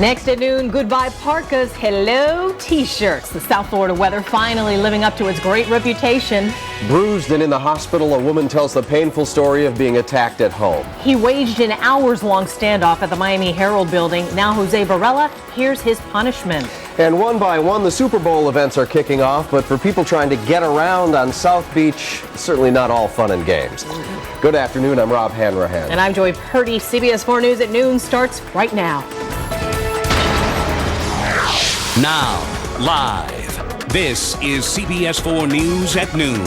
Next at noon, goodbye parkas, hello t-shirts. The South Florida weather finally living up to its great reputation. Bruised and in the hospital, a woman tells the painful story of being attacked at home. He waged an hours-long standoff at the Miami Herald building. Now Jose Varela, here's his punishment. And one by one, the Super Bowl events are kicking off, but for people trying to get around on South Beach, it's certainly not all fun and games. Good afternoon, I'm Rob Hanrahan. And I'm Joy Purdy. CBS 4 News at noon starts right now. Now, live, this is CBS 4 News at noon.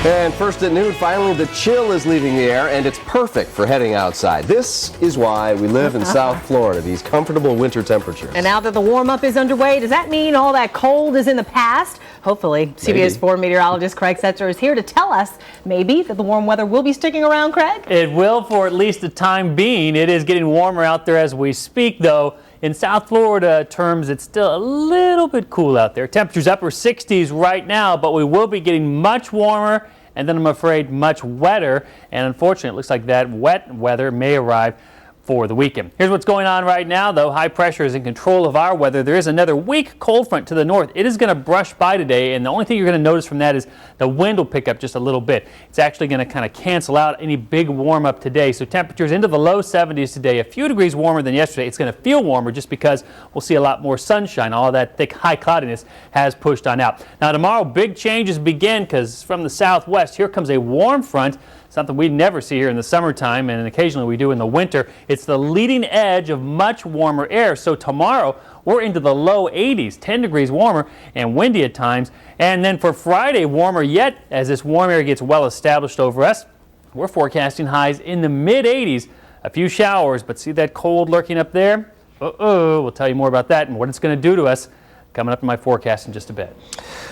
And first at noon, finally the chill is leaving the air, and it's perfect for heading outside. This is why we live in South Florida, these comfortable winter temperatures. And now that the warm-up is underway, does that mean all that cold is in the past? Hopefully. CBS 4 meteorologist Craig Setzer is here to tell us maybe that the warm weather will be sticking around, Craig? It will for at least the time being. It is getting warmer out there as we speak, though. In South Florida terms, it's still a little bit cool out there. Temperatures upper 60s right now, but we will be getting much warmer and then I'm afraid much wetter. And unfortunately, it looks like that wet weather may arrive for the weekend. Here's what's going on right now, though. High pressure is in control of our weather. There is another weak cold front to the north. It is going to brush by today, and the only thing you're going to notice from that is the wind will pick up just a little bit. It's actually going to kind of cancel out any big warm up today. So temperatures into the low 70s today, a few degrees warmer than yesterday. It's going to feel warmer just because we'll see a lot more sunshine. All of that thick high cloudiness has pushed on out. Now tomorrow, big changes begin because from the southwest, here comes a warm front. Something we never see here in the summertime, and occasionally we do in the winter. It's the leading edge of much warmer air. So tomorrow, we're into the low 80s, 10 degrees warmer and windy at times. And then for Friday, warmer yet as this warm air gets well established over us. We're forecasting highs in the mid 80s. A few showers, but see that cold lurking up there? We'll tell you more about that and what it's going to do to us coming up in my forecast in just a bit.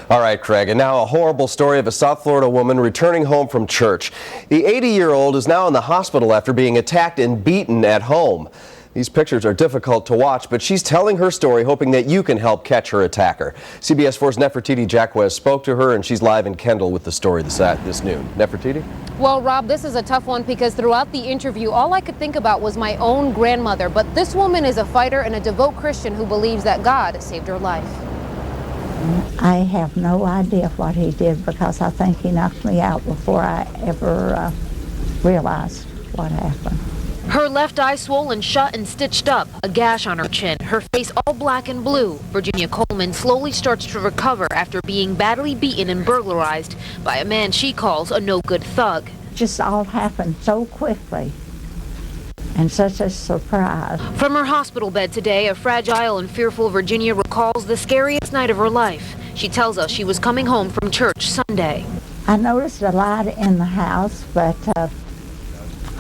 All right, Craig, and now a horrible story of a South Florida woman returning home from church. The 80-year-old is now in the hospital after being attacked and beaten at home. These pictures are difficult to watch, but she's telling her story, hoping that you can help catch her attacker. CBS 4's Nefertiti Jacquez spoke to her, and she's live in Kendall with the story this noon. Nefertiti? Well, Rob, this is a tough one because throughout the interview, all I could think about was my own grandmother. But this woman is a fighter and a devout Christian who believes that God saved her life. I have no idea what he did because I think he knocked me out before I ever realized what happened. Her left eye swollen shut and stitched up, a gash on her chin, her face all black and blue. Virginia Coleman slowly starts to recover after being badly beaten and burglarized by a man she calls a no-good thug. Just all happened so quickly and such a surprise. From her hospital bed today, a fragile and fearful Virginia recalls the scariest night of her life. She tells us she was coming home from church Sunday. I noticed a light in the house, but I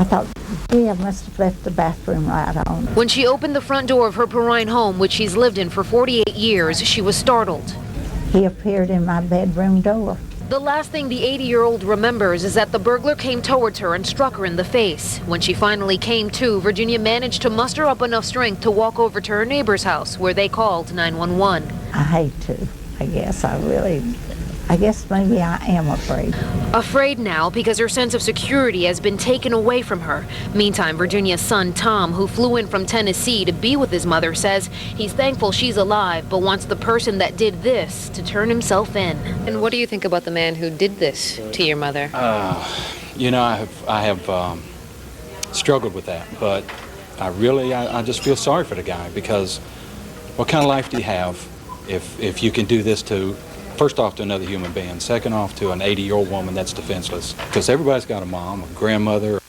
thought, gee, I must have left the bathroom light on. When she opened the front door of her Perrine home, which she's lived in for 48 years, she was startled. He appeared in my bedroom door. The last thing the 80-year-old remembers is that the burglar came towards her and struck her in the face. When she finally came to, Virginia managed to muster up enough strength to walk over to her neighbor's house, where they called 911. I hate to, I guess. I guess maybe I am afraid. Afraid now because her sense of security has been taken away from her. Meantime, Virginia's son, Tom, who flew in from Tennessee to be with his mother, says he's thankful she's alive, but wants the person that did this to turn himself in. And what do you think about the man who did this to your mother? You know, I have struggled with that, but I just feel sorry for the guy because what kind of life do you have if you can do this to, first off, to another human being, second off, to an 80-year-old woman that's defenseless? Because everybody's got a mom, a grandmother.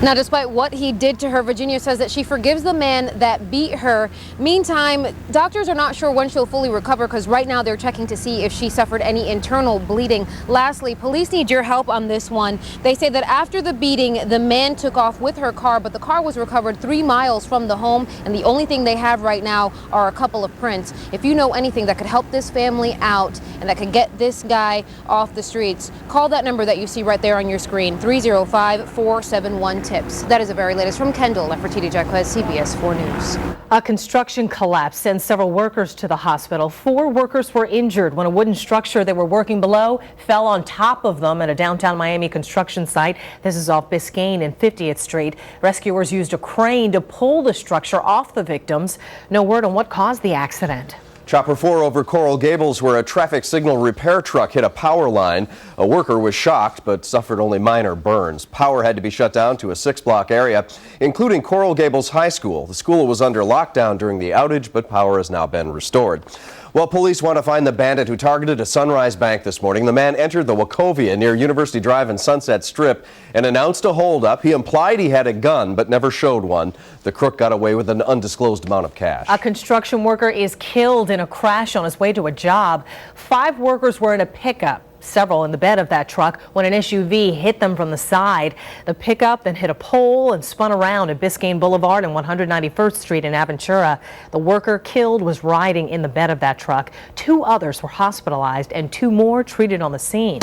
Now, despite what he did to her, Virginia says that she forgives the man that beat her. Meantime, doctors are not sure when she'll fully recover because right now they're checking to see if she suffered any internal bleeding. Lastly, police need your help on this one. They say that after the beating, the man took off with her car, but the car was recovered 3 miles from the home, and the only thing they have right now are a couple of prints. If you know anything that could help this family out and that could get this guy off the streets, call that number that you see right there on your screen, 305-471-10. tips. That is the very latest from Kendall. Nefertiti Jacquez, CBS 4 News. A construction collapse sends several workers to the hospital. 4 workers were injured when a wooden structure they were working below fell on top of them at a downtown Miami construction site. This is off Biscayne and 50th Street. Rescuers used a crane to pull the structure off the victims. No word on what caused the accident. Chopper 4 over Coral Gables, where a traffic signal repair truck hit a power line. A worker was shocked but suffered only minor burns. Power had to be shut down to a 6-block area, including Coral Gables High School. The school was under lockdown during the outage, but power has now been restored. Well, police want to find the bandit who targeted a Sunrise Bank this morning. The man entered the Wachovia near University Drive and Sunset Strip and announced a holdup. He implied he had a gun but never showed one. The crook got away with an undisclosed amount of cash. A construction worker is killed in a crash on his way to a job. 5 workers were in a pickup, several in the bed of that truck, when an SUV hit them from the side. The pickup then hit a pole and spun around at Biscayne Boulevard and 191st Street in Aventura. The worker killed was riding in the bed of that truck. 2 others were hospitalized and 2 more treated on the scene.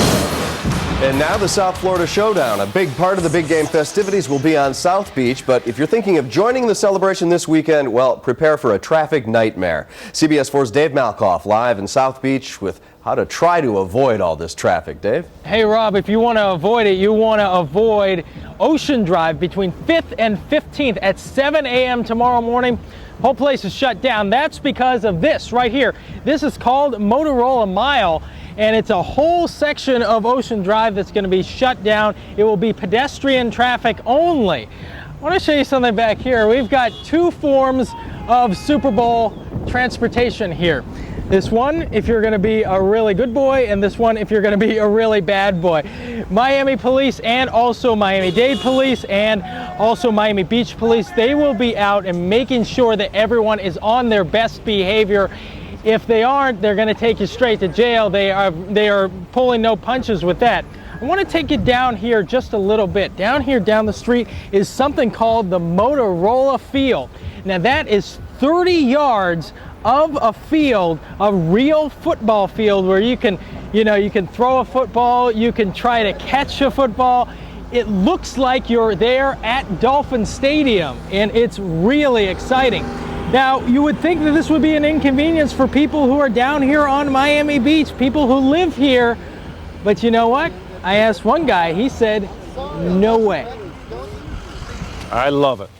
And now the South Florida Showdown. A big part of the big game festivities will be on South Beach, but if you're thinking of joining the celebration this weekend, well, prepare for a traffic nightmare. CBS 4's Dave Malkoff live in South Beach with how to try to avoid all this traffic. Dave? Hey Rob, if you want to avoid it, you want to avoid Ocean Drive between 5th and 15th at 7 a.m. tomorrow morning. Whole place is shut down. That's because of this right here. This is called Motorola Mile, and it's a whole section of Ocean Drive that's going to be shut down. It will be pedestrian traffic only. I want to show you something back here. We've got 2 forms of Super Bowl transportation here. This one, if you're going to be a really good boy, and this one, if you're going to be a really bad boy. Miami Police and also Miami-Dade Police and also Miami Beach Police, they will be out and making sure that everyone is on their best behavior. If they aren't, they're going to take you straight to jail. They are pulling no punches with that. I want to take you down here just a little bit. Down here, down the street, is something called the Motorola Field. Now that is 30 yards of a field, a real football field where you can throw a football, you can try to catch a football. It looks like you're there at Dolphin Stadium, and it's really exciting. Now, you would think that this would be an inconvenience for people who are down here on Miami Beach, people who live here, but you know what? I asked one guy, he said, no way. I love it.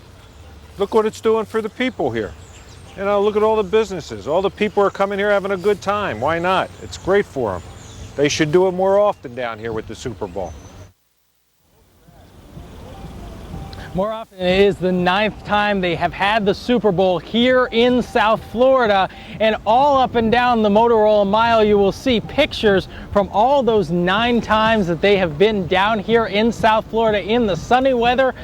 Look what it's doing for the people here. You know, look at all the businesses. All the people are coming here having a good time. Why not? It's great for them. They should do it more often down here with the Super Bowl. More often, it is the 9th time they have had the Super Bowl here in South Florida, and all up and down the Motorola Mile you will see pictures from all those 9 times that they have been down here in South Florida in the sunny weather.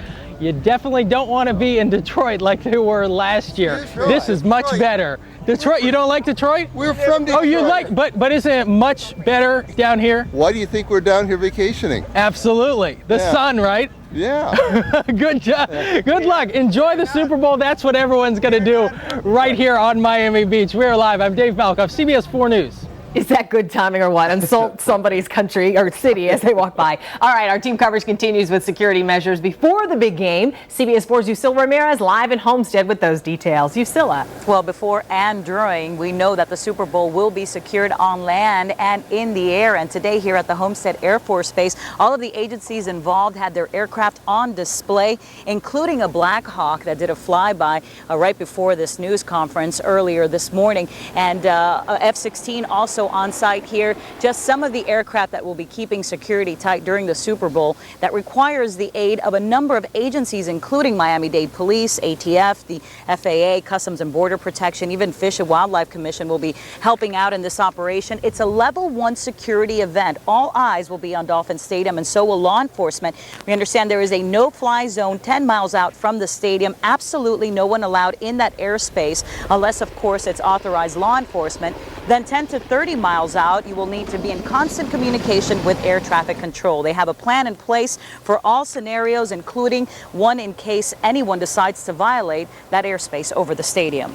You definitely don't want to be in Detroit like they were last year. Detroit, this is much better. Detroit, you don't like Detroit? We're from Detroit. Oh, you like, but isn't it much better down here? Why do you think we're down here vacationing? Absolutely. The sun, right? Yeah. Good job. Good luck. Enjoy the Super Bowl. That's what everyone's going to do right here on Miami Beach. We're live. I'm Dave Malkoff, CBS 4 News. Is that good timing or what? Insult somebody's country or city as they walk by. All right, our team coverage continues with security measures before the big game. CBS 4's Yusila Ramirez live in Homestead with those details. Yusila. Well, before and during, we know that the Super Bowl will be secured on land and in the air. And today here at the Homestead Air Force Base, all of the agencies involved had their aircraft on display, including a Black Hawk that did a flyby right before this news conference earlier this morning. And F-16 also on site here. Just some of the aircraft that will be keeping security tight during the Super Bowl that requires the aid of a number of agencies, including Miami-Dade Police, ATF, the FAA, Customs and Border Protection, even Fish and Wildlife Commission will be helping out in this operation. It's a level 1 security event. All eyes will be on Dolphin Stadium, and so will law enforcement. We understand there is a no-fly zone 10 miles out from the stadium. Absolutely no one allowed in that airspace unless, of course, it's authorized law enforcement. Then 10 to 30 miles out, you will need to be in constant communication with air traffic control. They have a plan in place for all scenarios, including one in case anyone decides to violate that airspace over the stadium.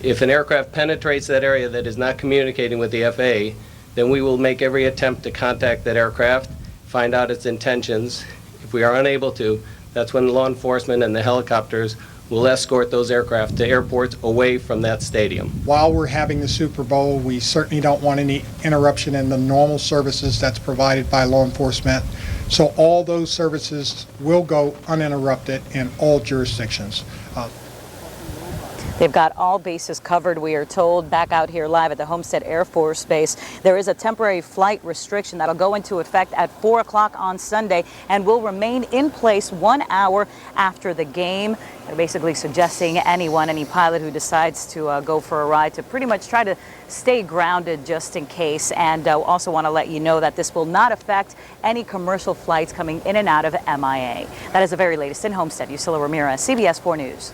If an aircraft penetrates that area that is not communicating with the FAA, then we will make every attempt to contact that aircraft, find out its intentions, we are unable to, that's when law enforcement and the helicopters will escort those aircraft to airports away from that stadium. While we're having the Super Bowl, we certainly don't want any interruption in the normal services that's provided by law enforcement. So all those services will go uninterrupted in all jurisdictions. They've got all bases covered, we are told. Back out here live at the Homestead Air Force Base, there is a temporary flight restriction that'll go into effect at 4 o'clock on Sunday and will remain in place 1 hour after the game. They're basically suggesting any pilot who decides to go for a ride to pretty much try to stay grounded just in case. And also want to let you know that this will not affect any commercial flights coming in and out of MIA. That is the very latest in Homestead. Yusila Ramirez, CBS 4 News.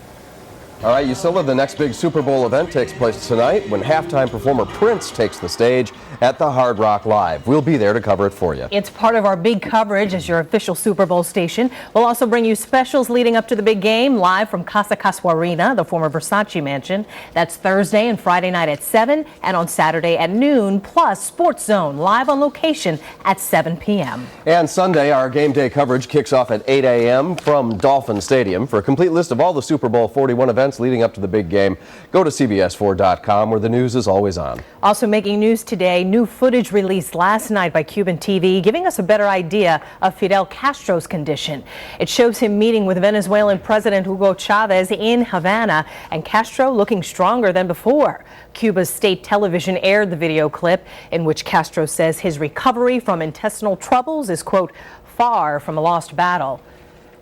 All right, Yusila, the next big Super Bowl event takes place tonight when halftime performer Prince takes the stage at the Hard Rock Live. We'll be there to cover it for you. It's part of our big coverage as your official Super Bowl station. We'll also bring you specials leading up to the big game live from Casa Casuarina, the former Versace mansion. That's Thursday and Friday night at 7 and on Saturday at noon, plus Sports Zone live on location at 7 p.m. And Sunday, our game day coverage kicks off at 8 a.m. from Dolphin Stadium. For a complete list of all the Super Bowl 41 events leading up to the big game, go to CBS4.com, where the news is always on. Also making news today, new footage released last night by Cuban TV giving us a better idea of Fidel Castro's condition. It shows him meeting with Venezuelan President Hugo Chavez in Havana, and Castro looking stronger than before. Cuba's state television aired the video clip in which Castro says his recovery from intestinal troubles is, quote, far from a lost battle.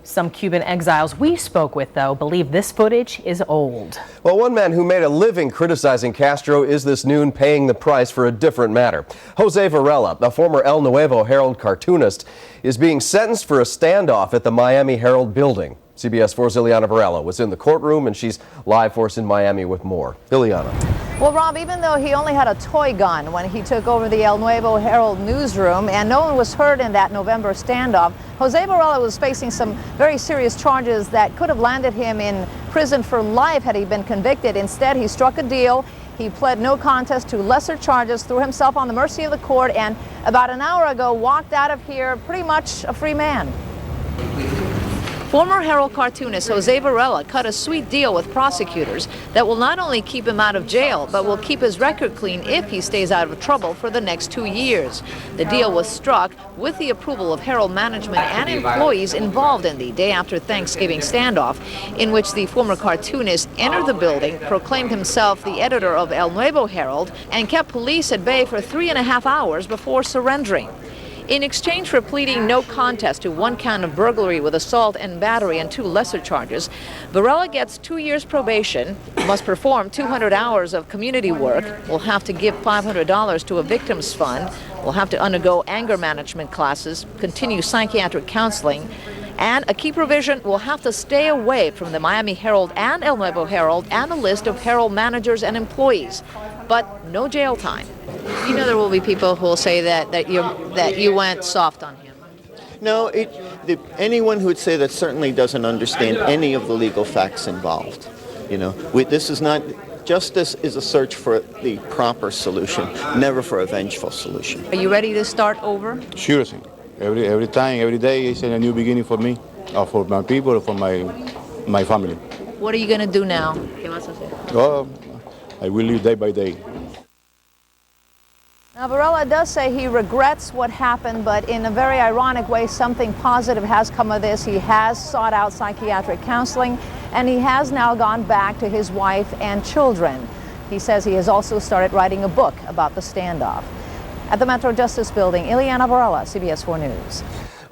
Some Cuban exiles we spoke with, though, believe this footage is old. Well, one man who made a living criticizing Castro is this noon paying the price for a different matter. Jose Varela, a former El Nuevo Herald cartoonist, is being sentenced for a standoff at the Miami Herald building. CBS 4's Ileana Varela was in the courtroom, and she's live for us in Miami with more. Ileana. Well, Rob, even though he only had a toy gun when he took over the El Nuevo Herald newsroom and no one was hurt in that November standoff, Jose Varela was facing some very serious charges that could have landed him in prison for life had he been convicted. Instead, he struck a deal. He pled no contest to lesser charges, threw himself on the mercy of the court, and about an hour ago walked out of here pretty much a free man. Former Herald cartoonist Jose Varela cut a sweet deal with prosecutors that will not only keep him out of jail, but will keep his record clean if he stays out of trouble for the next 2 years. The deal was struck with the approval of Herald management and employees involved in the day after Thanksgiving standoff, in which the former cartoonist entered the building, proclaimed himself the editor of El Nuevo Herald, and kept police at bay for 3.5 hours before surrendering. In exchange for pleading no contest to 1 count of burglary with assault and battery and 2 lesser charges, Varela gets 2 years probation, must perform 200 hours of community work, will have to give $500 to a victims fund, will have to undergo anger management classes, continue psychiatric counseling, and a key provision will have to stay away from the Miami Herald and El Nuevo Herald and a list of Herald managers and employees, but no jail time. You know there will be people who will say that you went soft on him. No, anyone who would say that certainly doesn't understand any of the legal facts involved. You know, this is not, justice is a search for the proper solution, never for a vengeful solution. Are you ready to start over? Sure thing. Every time, every day is a new beginning for me, for my people, for my family. What are you going to do now? I will live day by day. Now, Varela does say he regrets what happened, but in a very ironic way, something positive has come of this. He has sought out psychiatric counseling, and he has now gone back to his wife and children. He says he has also started writing a book about the standoff. At the Metro Justice Building, Ileana Varela, CBS 4 News.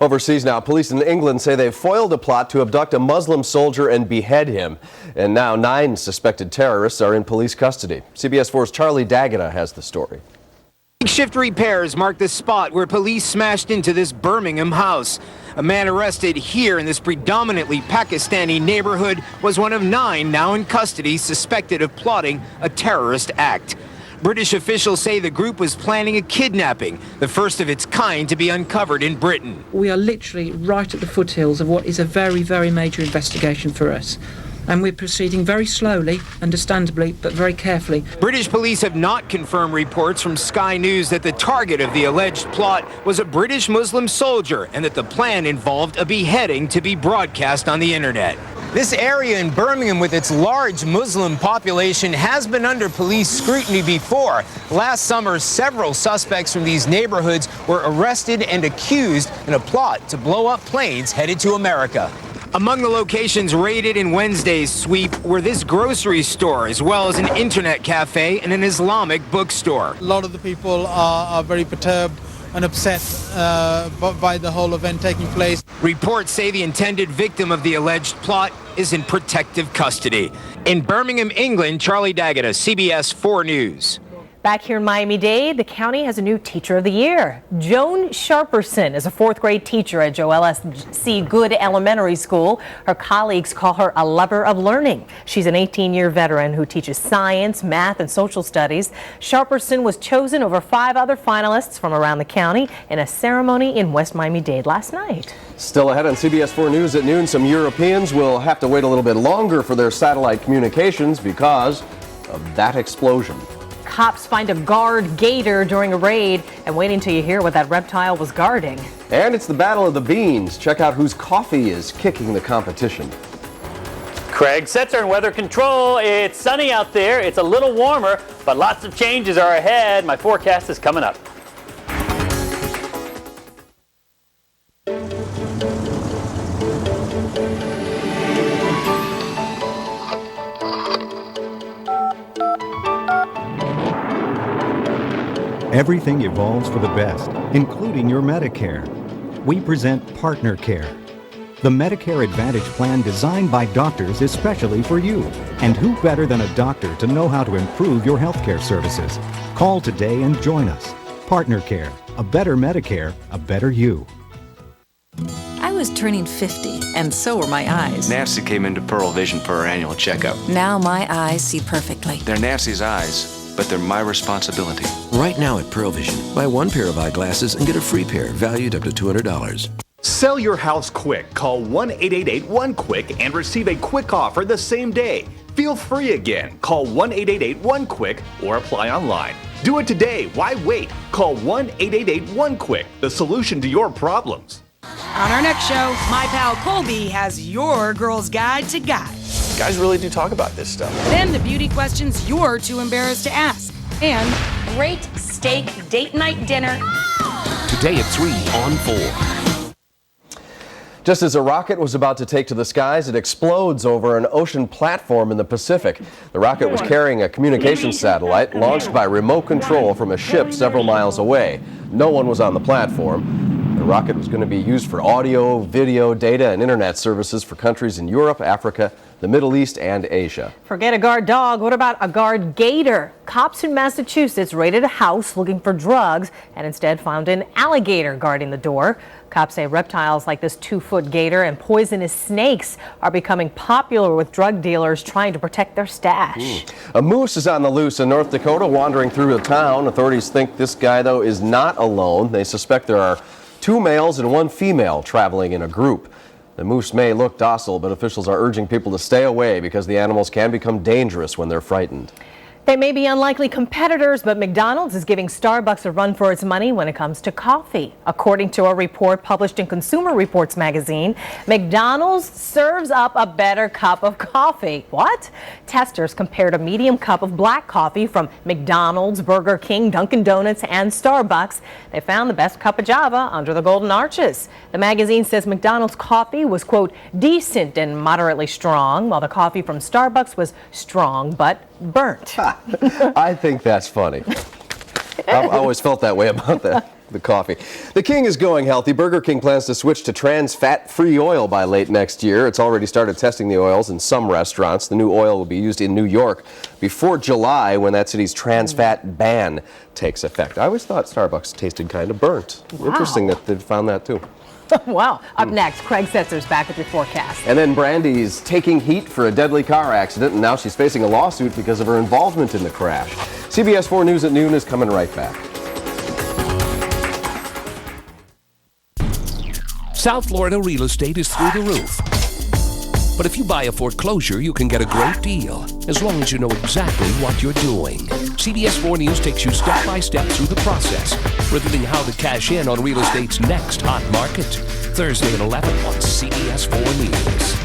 Overseas now, police in England say they've foiled a plot to abduct a Muslim soldier and behead him. And now 9 suspected terrorists are in police custody. CBS 4's Charlie D'Agata has the story. Makeshift repairs mark the spot where police smashed into this Birmingham house. A man arrested here in this predominantly Pakistani neighborhood was one of 9 now in custody suspected of plotting a terrorist act. British officials say the group was planning a kidnapping, the first of its kind to be uncovered in Britain. We are literally right at the foothills of what is a very, very major investigation for us. and we're proceeding very slowly, understandably, but very carefully. British police have not confirmed reports from Sky News that the target of the alleged plot was a British Muslim soldier and that the plan involved a beheading to be broadcast on the internet. This area in Birmingham, with its large Muslim population, has been under police scrutiny before. Last summer, several suspects from these neighborhoods were arrested and accused in a plot to blow up planes headed to America. Among the locations raided in Wednesday's sweep were this grocery store, as well as an internet cafe and an Islamic bookstore. A lot of the people are very perturbed and upset by the whole event taking place. Reports say the intended victim of the alleged plot is in protective custody. In Birmingham, England, Charlie Daggett, CBS 4 News. Back here in Miami-Dade, the county has a new Teacher of the Year. Joan Sharperson is a fourth grade teacher at Joel S.C. Good Elementary School. Her colleagues call her a lover of learning. She's an 18-year veteran who teaches science, math, and social studies. Sharperson was chosen over 5 other finalists from around the county in a ceremony in West Miami-Dade last night. Still ahead on CBS 4 News at noon, some Europeans will have to wait a little bit longer for their satellite communications because of that explosion. Cops find a guard gator during a raid, and wait until you hear what that reptile was guarding. And it's the Battle of the Beans. Check out whose coffee is kicking the competition. Craig Setzer in weather control. It's sunny out there. It's a little warmer, but lots of changes are ahead. My forecast is coming up. Everything evolves for the best, including your Medicare. We present Partner Care, the Medicare Advantage plan designed by doctors especially for you. And who better than a doctor to know how to improve your healthcare services? Call today and join us. Partner Care, a better Medicare, a better you. I was turning 50, and so were my eyes. Nancy came into Pearl Vision for her annual checkup. Now my eyes see perfectly. They're Nancy's eyes, but they're my responsibility. Right now at Pearl Vision, buy 1 pair of eyeglasses and get a free pair valued up to $200. Sell your house quick. Call 1-888-1-QUICK and receive a quick offer the same day. Feel free again. Call 1-888-1-QUICK or apply online. Do it today. Why wait? Call 1-888-1-QUICK, the solution to your problems. On our next show, my pal Colby has your girl's guide to guys. Guys really do talk about this stuff. Then the beauty questions you're too embarrassed to ask. And great steak date night dinner. Today at 3 on 4. Just as a rocket was about to take to the skies, it explodes over an ocean platform in the Pacific. The rocket was carrying a communications satellite launched by remote control from a ship several miles away. No one was on the platform. The rocket was going to be used for audio, video, data, and internet services for countries in Europe, Africa, the Middle East, and Asia. Forget a guard dog. What about a guard gator? Cops in Massachusetts raided a house looking for drugs and instead found an alligator guarding the door. Cops say reptiles like this 2-foot gator and poisonous snakes are becoming popular with drug dealers trying to protect their stash. A moose is on the loose in North Dakota, wandering through the town. Authorities think this guy, though, is not alone. They suspect there are 2 males and 1 female traveling in a group. The moose may look docile, but officials are urging people to stay away because the animals can become dangerous when they're frightened. They may be unlikely competitors, but McDonald's is giving Starbucks a run for its money when it comes to coffee. According to a report published in Consumer Reports magazine, McDonald's serves up a better cup of coffee. What? Testers compared a medium cup of black coffee from McDonald's, Burger King, Dunkin' Donuts, and Starbucks. They found the best cup of Java under the Golden Arches. The magazine says McDonald's coffee was, quote, decent and moderately strong, while the coffee from Starbucks was strong but burnt. I think that's funny. I've always felt that way about the coffee. The King is going healthy. Burger King plans to switch to trans fat-free oil by late next year. It's already started testing the oils in some restaurants. The new oil will be used in New York before July, when that city's trans fat ban takes effect. I always thought Starbucks tasted kind of burnt. Wow. Interesting that they've found that too. Wow. Up next, Craig Setzer's back with your forecast. And then Brandy's taking heat for a deadly car accident, and now she's facing a lawsuit because of her involvement in the crash. CBS 4 News at noon is coming right back. South Florida real estate is through the roof. But if you buy a foreclosure, you can get a great deal, as long as you know exactly what you're doing. CBS 4 News takes you step by step through the process, revealing how to cash in on real estate's next hot market. Thursday at 11 on CBS 4 News.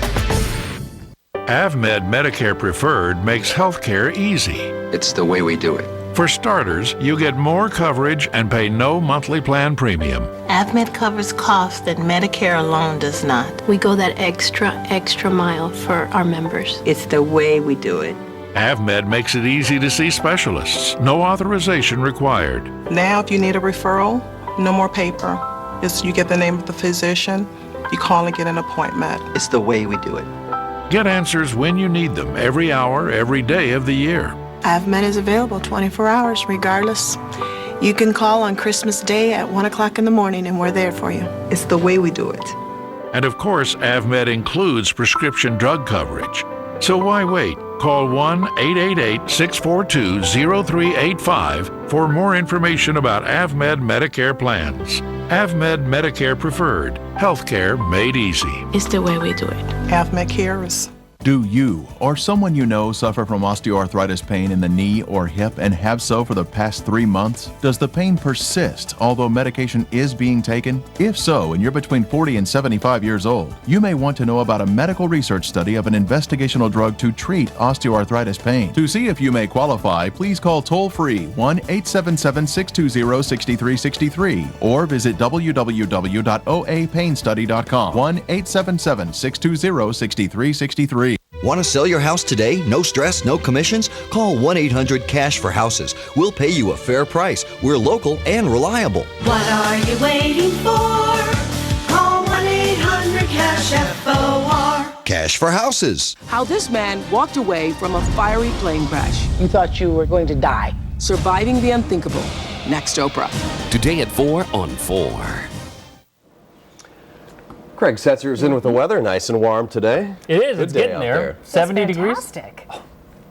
AvMed Medicare Preferred makes healthcare easy. It's the way we do it. For starters, you get more coverage and pay no monthly plan premium. AvMed covers costs that Medicare alone does not. We go that extra mile for our members. It's the way we do it. AvMed makes it easy to see specialists. No authorization required. Now, if you need a referral, no more paper. You get the name of the physician, you call and get an appointment. It's the way we do it. Get answers when you need them, every hour, every day of the year. AvMed is available 24 hours regardless. You can call on Christmas Day at 1 o'clock in the morning and we're there for you. It's the way we do it. And of course, AvMed includes prescription drug coverage. So why wait? Call 1-888-642-0385 for more information about AvMed Medicare plans. AvMed Medicare Preferred. Healthcare made easy. It's the way we do it. AvMed cares. Do you or someone you know suffer from osteoarthritis pain in the knee or hip and have so for the past 3 months? Does the pain persist although medication is being taken? If so, and you're between 40 and 75 years old, you may want to know about a medical research study of an investigational drug to treat osteoarthritis pain. To see if you may qualify, please call toll-free 1-877-620-6363 or visit www.oapainstudy.com 1-877-620-6363. Want to sell your house today? No stress, no commissions? Call 1-800-CASH-FOR-HOUSES. We'll pay you a fair price. We're local and reliable. What are you waiting for? Call 1-800-CASH-FOR. Cash for Houses. How this man walked away from a fiery plane crash. You thought you were going to die. Surviving the unthinkable. Next Oprah. Today at 4 on 4. Craig Setzer's in with the weather, nice and warm today. It is. Good It's day getting out there. 70 degrees. Fantastic.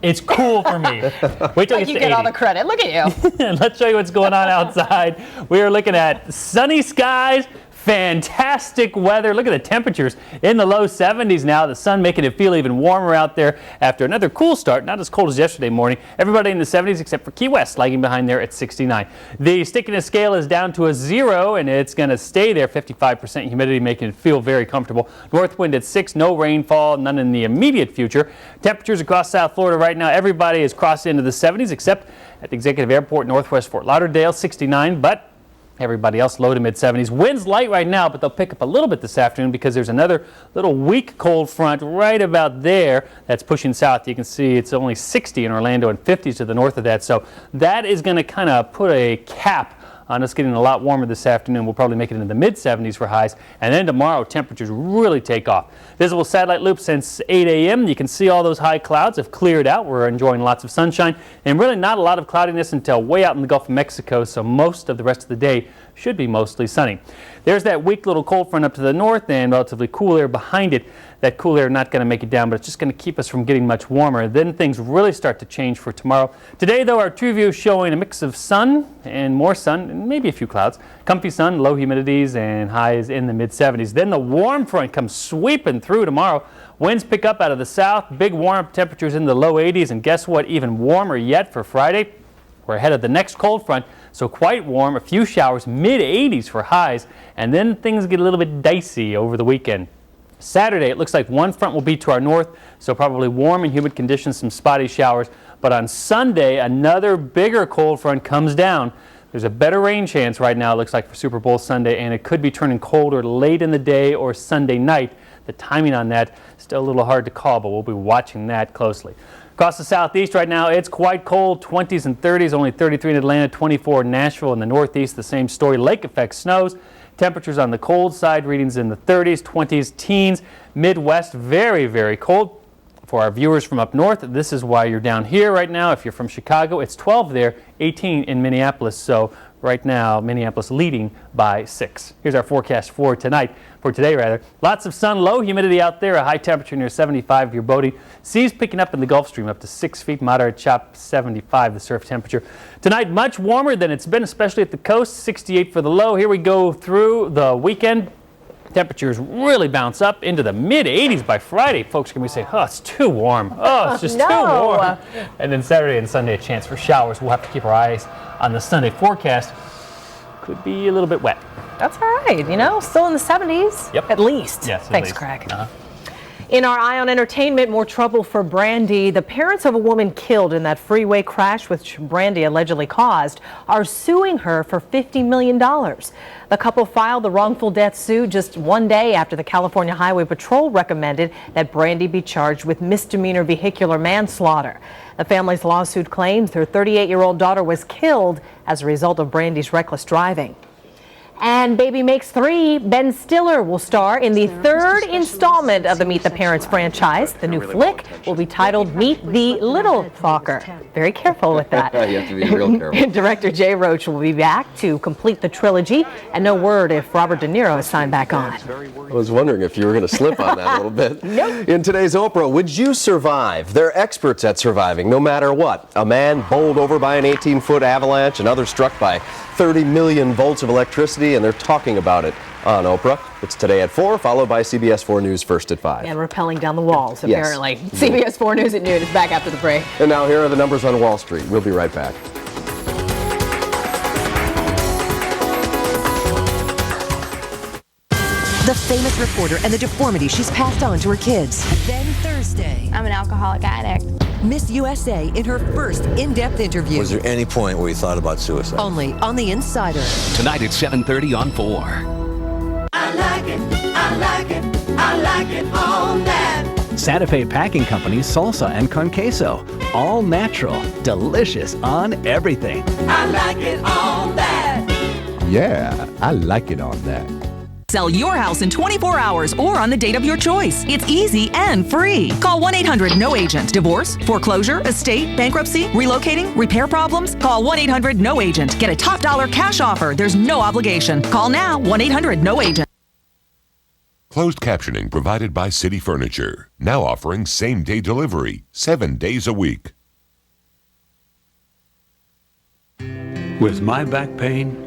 It's cool for me. Wait till Like it you gets to get all 80. the credit. Look at you. Let's show you what's going on outside. We are looking at sunny skies, fantastic weather. Look at the temperatures in the low 70s now. The sun making it feel even warmer out there after another cool start. Not as cold as yesterday morning. Everybody in the 70s except for Key West lagging behind there at 69. The stickiness scale is down to a 0 and it's going to stay there. 55% humidity making it feel very comfortable. North wind at 6, no rainfall, none in the immediate future. Temperatures across South Florida right now, everybody is crossed into the 70s except at the Executive Airport, Northwest Fort Lauderdale, 69. But everybody else low to mid-70s. Winds light right now, but they'll pick up a little bit this afternoon because there's another little weak cold front right about there that's pushing south. You can see it's only 60 in Orlando and 50s to the north of that. So that is going to kind of put a cap on us getting a lot warmer this afternoon. We'll probably make it into the mid-70s for highs. And then tomorrow, temperatures really take off. Visible satellite loop since 8 a.m. You can see all those high clouds have cleared out. We're enjoying lots of sunshine and really not a lot of cloudiness until way out in the Gulf of Mexico. So most of the rest of the day should be mostly sunny. There's that weak little cold front up to the north and relatively cool air behind it. That cool air not going to make it down, but it's just going to keep us from getting much warmer. Then things really start to change for tomorrow. Today, though, our true view is showing a mix of sun and more sun, and maybe a few clouds. Comfy sun, low humidities, and highs in the mid-70s. Then the warm front comes sweeping through tomorrow. Winds pick up out of the south. Big warm temperatures in the low 80s, and guess what? Even warmer yet for Friday. We're ahead of the next cold front, so quite warm. A few showers, mid-80s for highs, and then things get a little bit dicey over the weekend. Saturday, it looks like one front will be to our north, so probably warm and humid conditions, some spotty showers. But on Sunday, another bigger cold front comes down. There's a better rain chance right now, it looks like, for Super Bowl Sunday, and it could be turning colder late in the day or Sunday night. The timing on that is still a little hard to call, but we'll be watching that closely. Across the southeast right now, it's quite cold, 20s and 30s, only 33 in Atlanta, 24 in Nashville. In the northeast, the same story. Lake effect snows. Temperatures on the cold side, readings in the 30s, 20s, teens. Midwest, very, very cold. For our viewers from up north, this is why you're down here right now. If you're from Chicago, it's 12 there, 18 in Minneapolis. So right now, Minneapolis leading by 6. Here's our forecast for tonight, for today rather. Lots of sun, low humidity out there, a high temperature near 75 if you're boating. Seas picking up in the Gulf Stream up to 6 feet, moderate chop 75 the surf temperature. Tonight, much warmer than it's been, especially at the coast, 68 for the low. Here we go through the weekend. Temperatures really bounce up into the mid-80s by Friday. Folks are going to be saying, oh, it's too warm. Oh, it's just too warm. And then Saturday and Sunday, a chance for showers. We'll have to keep our eyes on the Sunday forecast. Could be a little bit wet. That's all right. You know, still in the 70s. Yep. At least. Yes, Thanks, Craig. In our Eye on Entertainment, more trouble for Brandy. The parents of a woman killed in that freeway crash which Brandy allegedly caused are suing her for $50 million. The couple filed the wrongful death suit just one day after the California Highway Patrol recommended that Brandy be charged with misdemeanor vehicular manslaughter. The family's lawsuit claims their 38-year-old daughter was killed as a result of Brandy's reckless driving. And Baby Makes 3, Ben Stiller will star in the third installment of the Meet the Parents franchise. The new flick will be titled Meet the Little Talker. Very careful with that. You have to be real careful. Director Jay Roach will be back to complete the trilogy, and no word if Robert De Niro is signed back on. I was wondering if you were going to slip on that a little bit. Nope. In today's Oprah, would you survive? They're experts at surviving, no matter what. A man bowled over by an 18-foot avalanche, another struck by 30 million volts of electricity, and they're talking about it on Oprah. It's today at 4, followed by CBS 4 News first at 5. And rappelling down the walls, Yes. apparently. CBS 4 News at noon is back after the break. And now here are the numbers on Wall Street. We'll be right back. The famous reporter and the deformity she's passed on to her kids. Then Thursday, I'm an alcoholic addict. Miss USA in her first in-depth interview. Was there any point where you thought about suicide? Only on The Insider. Tonight at 7:30 on 4. I like it, I like it, I like it on that. Santa Fe Packing Company salsa and con queso. All natural, delicious on everything. I like it on that. Yeah, I like it on that. Sell your house in 24 hours or on the date of your choice. It's easy and free. Call 1-800-NO-AGENT. Divorce, foreclosure, estate, bankruptcy, relocating, repair problems? Call 1-800-NO-AGENT. Get a top dollar cash offer. There's no obligation. Call now, 1-800-NO-AGENT. Closed captioning provided by City Furniture. Now offering same-day delivery, 7 days a week. With my back pain,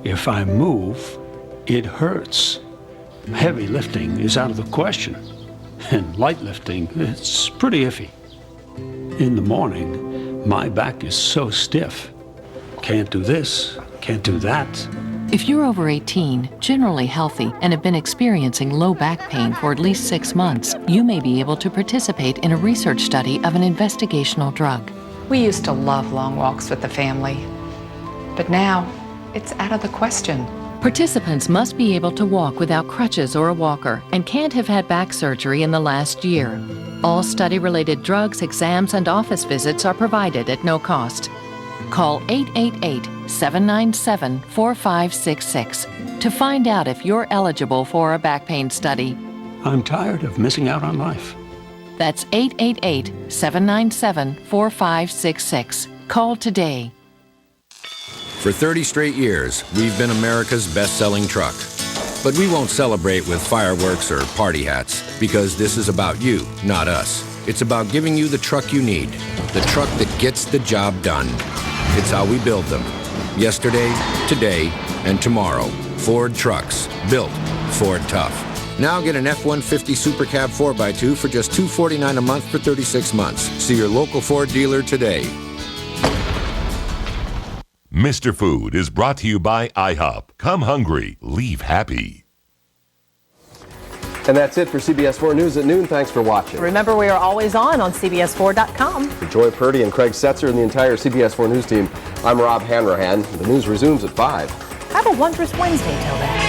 if I move, it hurts. Heavy lifting is out of the question, and light lifting, it's pretty iffy. In the morning, my back is so stiff. Can't do this, can't do that. If you're over 18, generally healthy, and have been experiencing low back pain for at least 6 months, you may be able to participate in a research study of an investigational drug. We used to love long walks with the family, but now it's out of the question. Participants must be able to walk without crutches or a walker and can't have had back surgery in the last year. All study-related drugs, exams, and office visits are provided at no cost. Call 888-797-4566 to find out if you're eligible for a back pain study. I'm tired of missing out on life. That's 888-797-4566. Call today. For 30 straight years, we've been America's best-selling truck. But we won't celebrate with fireworks or party hats, because this is about you, not us. It's about giving you the truck you need, the truck that gets the job done. It's how we build them. Yesterday, today, and tomorrow. Ford trucks, built Ford tough. Now get an F-150 Super Cab 4x2 for just $249 a month for 36 months. See your local Ford dealer today. Mr. Food is brought to you by IHOP. Come hungry, leave happy. And that's it for CBS 4 News at noon. Thanks for watching. Remember, we are always on CBS4.com. For Joy Purdy and Craig Setzer and the entire CBS 4 News team, I'm Rob Hanrahan. The news resumes at 5. Have a wondrous Wednesday till then.